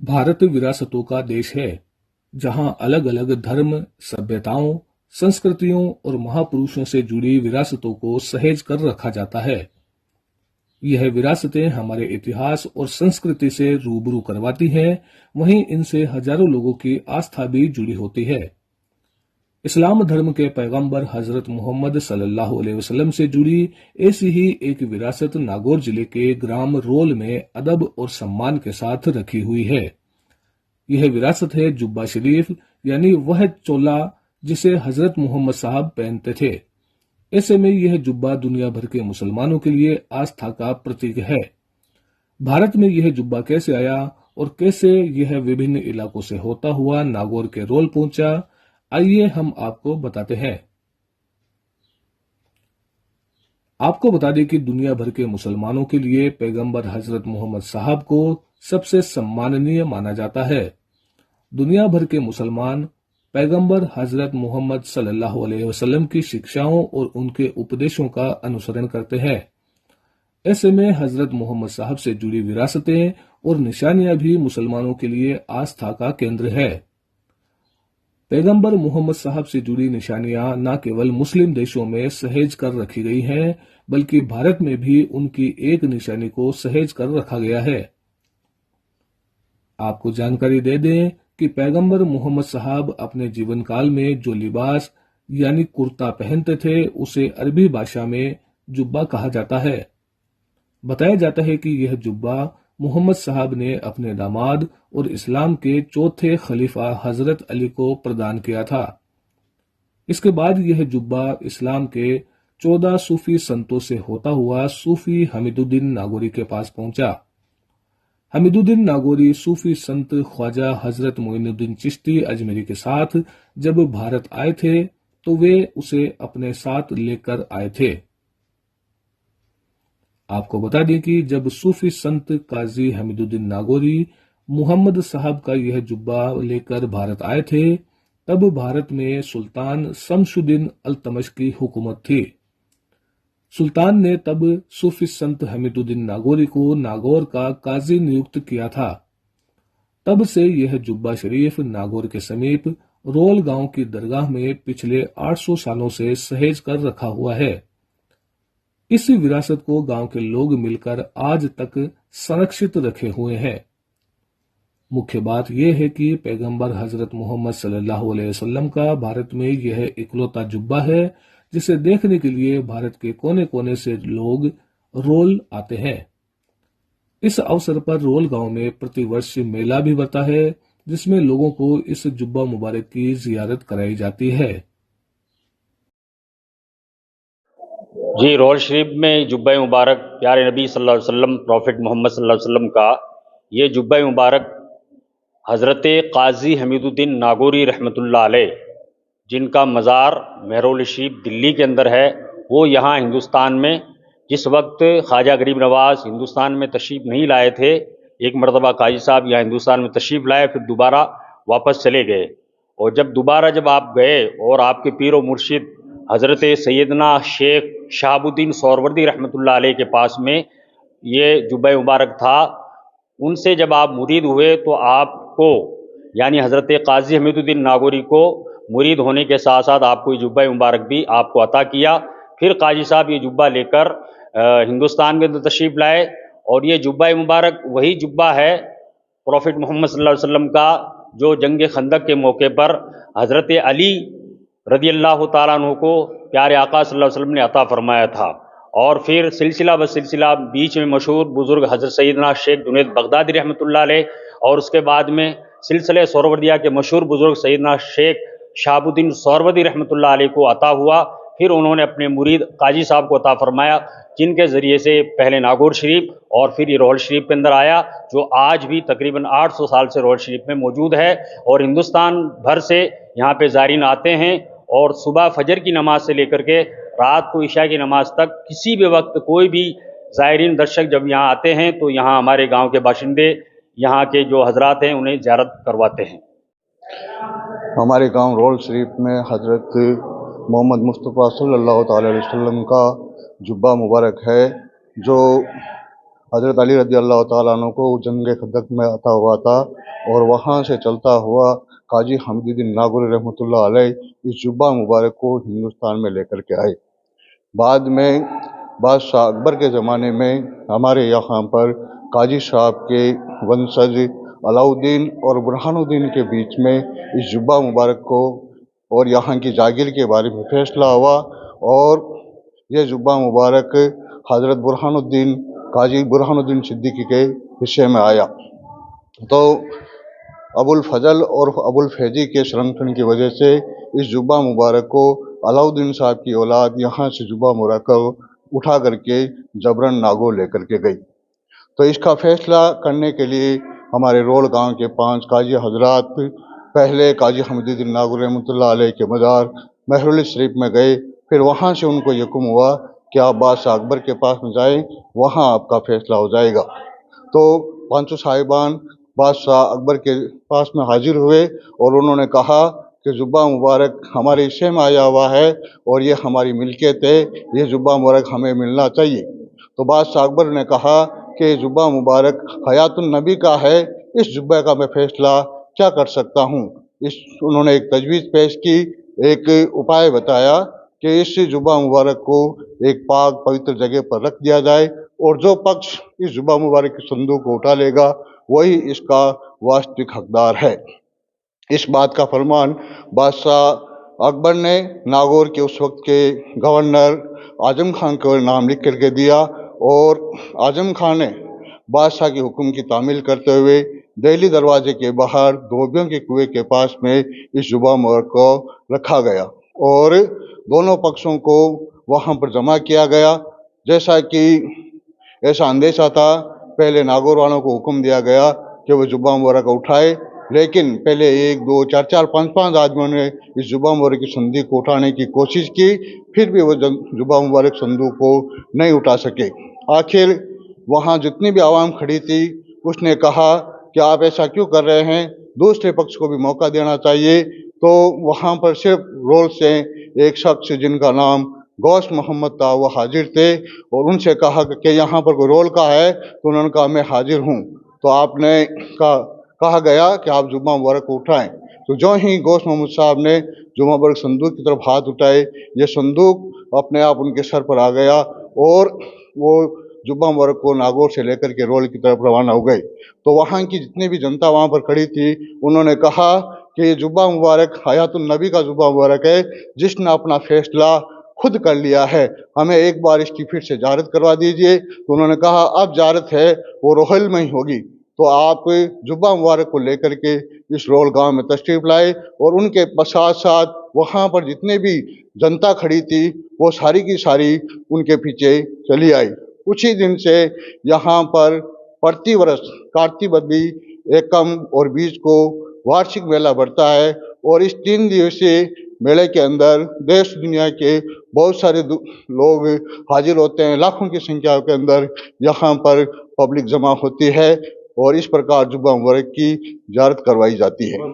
भारत विरासतों का देश है, जहां अलग अलग धर्म, सभ्यताओं, संस्कृतियों और महापुरुषों से जुड़ी विरासतों को सहेज कर रखा जाता है। यह विरासतें हमारे इतिहास और संस्कृति से रूबरू करवाती हैं, वहीं इनसे हजारों लोगों की आस्था भी जुड़ी होती है। इस्लाम धर्म के पैगंबर हजरत मोहम्मद सल्लल्लाहु अलैहि वसल्लम से जुड़ी ऐसी ही एक विरासत नागौर जिले के ग्राम रोल में अदब और सम्मान के साथ रखी हुई है। यह विरासत है जुब्बा शरीफ, यानी वह चोला जिसे हजरत मोहम्मद साहब पहनते थे। ऐसे में यह जुब्बा दुनिया भर के मुसलमानों के लिए आस्था का प्रतीक है। भारत में यह जुब्बा कैसे आया और कैसे यह विभिन्न इलाकों से होता हुआ नागौर के रोल पहुंचा, आइए हम आपको बताते हैं। आपको बता दें कि दुनिया भर के मुसलमानों के लिए पैगंबर हजरत मोहम्मद साहब को सबसे सम्माननीय माना जाता है। दुनिया भर के मुसलमान पैगंबर हजरत मोहम्मद सल्लल्लाहु अलैहि वसल्लम की शिक्षाओं और उनके उपदेशों का अनुसरण करते हैं। ऐसे में हजरत मोहम्मद साहब से जुड़ी विरासतें और निशानियां भी मुसलमानों के लिए आस्था का केंद्र है। पैगंबर मोहम्मद साहब से जुड़ी निशानियां न केवल मुस्लिम देशों में सहेज कर रखी गई हैं, बल्कि भारत में भी उनकी एक निशानी को सहेज कर रखा गया है। आपको जानकारी दे दें कि पैगंबर मोहम्मद साहब अपने जीवन काल में जो लिबास यानी कुर्ता पहनते थे, उसे अरबी भाषा में जुब्बा कहा जाता है। बताया जाता है कि यह जुब्बा मोहम्मद साहब ने अपने दामाद और इस्लाम के चौथे खलीफा हजरत अली को प्रदान किया था। इसके बाद यह जुब्बा इस्लाम के 14 सूफी संतों से होता हुआ सूफी हमीदुद्दीन नागौरी के पास पहुंचा। हमीदुद्दीन नागौरी सूफी संत ख्वाजा हजरत मोइनुद्दीन चिश्ती अजमेरी के साथ जब भारत आए थे, तो वे उसे अपने साथ लेकर आए थे। आपको बता दें कि जब सूफी संत काजी हमीदुद्दीन नागौरी मोहम्मद साहब का यह जुब्बा लेकर भारत आए थे, तब भारत में सुल्तान शमशुद्दीन अल्तमश की हुकूमत थी। सुल्तान ने तब सूफी संत हमीदुद्दीन नागौरी को नागौर का काजी नियुक्त किया था। तब से यह जुब्बा शरीफ नागौर के समीप रोल गांव की दरगाह में पिछले 800 सालों से सहेज कर रखा हुआ है। इस विरासत को गांव के लोग मिलकर आज तक संरक्षित रखे हुए हैं। मुख्य बात यह है कि पैगंबर हजरत मोहम्मद सल्लल्लाहु अलैहि वसल्लम का भारत में यह इकलौता जुब्बा है, जिसे देखने के लिए भारत के कोने कोने से लोग रोल आते हैं। इस अवसर पर रोल गांव में प्रतिवर्ष मेला भी लगता है, जिसमें लोगों को इस जुब्बा मुबारक की जियारत कराई जाती है। जी, रोल शरीफ में जुब्बा मुबारक प्यारे नबी सल्लल्लाहु अलैहि वसल्लम, प्रॉफिट मोहम्मद सल्लल्लाहु अलैहि वसल्लम का ये जुब्बा मुबारक हज़रत काजी हमीदुद्दीन नागौरी रहमतुल्लाह अलैह, जिनका मज़ार मेहरौल शरीफ दिल्ली के अंदर है, वो यहाँ हिंदुस्तान में जिस वक्त ख्वाजा गरीब नवाज़ हिंदुस्तान में तशरीफ़ नहीं लाए थे, एक मरतबा काजी साहब यहाँ हिंदुस्तान में तशरीफ़ लाए, फिर दोबारा वापस चले गए। और जब आप गए और आपके पीर व मुर्शिद हज़रत सैयदना शेख शहाबुद्दीन सोहरवर्दी रहमतुल्लाह अलैह के पास में ये जुब्बा मुबारक था, उनसे जब आप मुरीद हुए तो आपको यानी हज़रत काजी हमीदुद्दीन नागौरी को मुरीद होने के साथ साथ आपको ये जुब्बा मुबारक भी आपको अता किया। फिर काजी साहब ये जुब्बा लेकर हिंदुस्तान के अंदर तशरीफ़ लाए, और ये जुब्बा मुबारक वही जुब्बा है प्रॉफिट मोहम्मद सल्लल्लाहु अलैहि वसल्लम का, जो जंग खंदक के मौके पर हज़रत अली रदी अल्लाह ताला अन्हु को प्यारे आका सल्लल्लाहु अलैहि वसल्लम ने अता फरमाया था। और फिर सिलसिला ब सिलसिला बीच में मशहूर बुजुर्ग हज़रत सैयदना शेख जुनैद बगदादी रहमतुल्लाह अलैह, और उसके बाद में सिलसिले सोहरवर्दिया के मशहूर बुजुर्ग सैयदना शेख शहाबुद्दीन सोहरवर्दी रहमतुल्लाह अलैह को अता हुआ। फिर उन्होंने अपने मुरीद काजी साहब को अता फरमाया, जिनके ज़रिए से पहले नागौर शरीफ और फिर ये रोल शरीफ के अंदर आया, जो आज भी तकरीबन 800 साल से रोल शरीफ में मौजूद है। और हिंदुस्तान भर से यहाँ पे ज़ायरीन आते हैं, और सुबह फजर की नमाज से लेकर के रात को इशा की नमाज तक किसी भी वक्त कोई भी ज़ायरीन दर्शक जब यहाँ आते हैं तो यहाँ हमारे गांव के बाशिंदे, यहाँ के जो हजरात हैं, उन्हें ज़ियारत करवाते हैं। हमारे गांव रोल शरीफ में हज़रत मोहम्मद मुस्तफ़ा सल्लल्लाहु अलैहि वसल्लम का जुब्बा मुबारक है, जो हज़रत अली रज़ी अल्लाह ताला अन्हु को जंग खंदक में अता हुआ था और वहाँ से चलता हुआ काजी हमीदुद्दीन नागौरी रहमतुल्लाह अलैह इस जुब्बा मुबारक को हिंदुस्तान में लेकर के आए। बाद में बादशाह अकबर के ज़माने में हमारे यहाँ पर काजी साहब के वंशज अलाउद्दीन और बुरहानुद्दीन के बीच में इस जुब्बा मुबारक को और यहाँ की जागीर के बारे में फैसला हुआ और ये जुब्बा मुबारक हज़रत बुरहानुद्दीन काजी बुरहानुद्दीन सिद्दीकी के हिस्से में आया। तो अबुल फजल और अबुल फैजी के संरक्षण की वजह से इस जुब्बा मुबारक को अलाउद्दीन साहब की औलाद यहाँ से जुब्बा मुबारक को उठा करके जबरन नागौर लेकर के गई। तो इसका फैसला करने के लिए हमारे रोल गांव के 5 काजी हजरात पहले काजी हमीदुद्दीन नागौरी रहमतुल्लाह अलैह के मज़ार महरुल शरीफ में गए। फिर वहाँ से उनको हुक्म हुआ कि आप बादशाह अकबर के पास में जाएं, वहाँ आपका फैसला हो जाएगा। तो 5 साहिबान बादशाह अकबर के पास में हाजिर हुए और उन्होंने कहा कि जुब्बा मुबारक हमारे हिस्से में आया हुआ है और ये हमारी मिल्कियत है, ये जुब्बा मुबारक हमें मिलना चाहिए। तो बादशाह अकबर ने कहा कि जुब्बा मुबारक हयातुन नबी का है, इस जुब्बे का मैं फैसला क्या कर सकता हूँ। उन्होंने एक तजवीज़ पेश की, एक उपाय बताया कि इस जुब्बा मुबारक को एक पाक पवित्र जगह पर रख दिया जाए और जो पक्ष इस जुब्बा मुबारक के संदूक को उठा लेगा वही इसका वास्तविक हकदार है। इस बात का फरमान बादशाह अकबर ने नागौर के उस वक्त के गवर्नर आजम खान को नाम लिख करके दिया और आजम खान ने बादशाह के हुक्म की तामील करते हुए दिल्ली दरवाजे के बाहर धोबियों के कुएं के पास में इस जुब्बा मुबारक को रखा गया और दोनों पक्षों को वहाँ पर जमा किया गया। जैसा कि ऐसा अंदेशा था, पहले नागौर वालों को हुक्म दिया गया कि वो जुब्बा मुबारक उठाए, लेकिन पहले 1, 2, 4, 4, 5 आदमियों ने इस जुब्बा मुबारक की संदूक को उठाने की कोशिश की, फिर भी वो जुब्बा मुबारक संदूक को नहीं उठा सके। आखिर वहाँ जितनी भी आवाम खड़ी थी उसने कहा कि आप ऐसा क्यों कर रहे हैं, दूसरे पक्ष को भी मौका देना चाहिए। तो वहाँ पर सिर्फ रोल से एक शख्स जिनका नाम गौस मोहम्मद था वो हाजिर थे और उनसे कहा कि यहाँ पर कोई रोल का है, तो उन्होंने कहा मैं हाजिर हूँ। तो आपने कहा गया कि आप जुब्बा मुबारक को उठाएं। तो जो ही गौस मोहम्मद साहब ने जुब्बा मुबारक संदूक की तरफ हाथ उठाए, ये संदूक अपने आप उनके सर पर आ गया और वो जुब्बा मुबारक को नागौर से लेकर के रोल की तरफ रवाना हो गए। तो वहाँ की जितनी भी जनता वहाँ पर खड़ी थी उन्होंने कहा कि ये जुब्बा मुबारक हयातुन नबी का जुब्बा मुबारक है, जिसने अपना फैसला खुद कर लिया है, हमें एक बार इसकी फिर से ज़ियारत करवा दीजिए। तो उन्होंने कहा अब ज़ियारत है वो रोहल में ही होगी, तो आप जुब्बा मुबारक को लेकर के इस रोल गांव में तशरीफ़ लाए और उनके साथ साथ वहाँ पर जितने भी जनता खड़ी थी वो सारी की सारी उनके पीछे चली आई। उसी दिन से यहाँ पर प्रति वर्ष कार्तिक बद्दी एकम और बीज को वार्षिक मेला बढ़ता है और इस 3 दिवसीय मेले के अंदर देश दुनिया के बहुत सारे लोग हाजिर होते हैं। लाखों की संख्या के अंदर यहाँ पर पब्लिक जमा होती है और इस प्रकार जुब्बा मुबारक की ज़ियारत करवाई जाती है।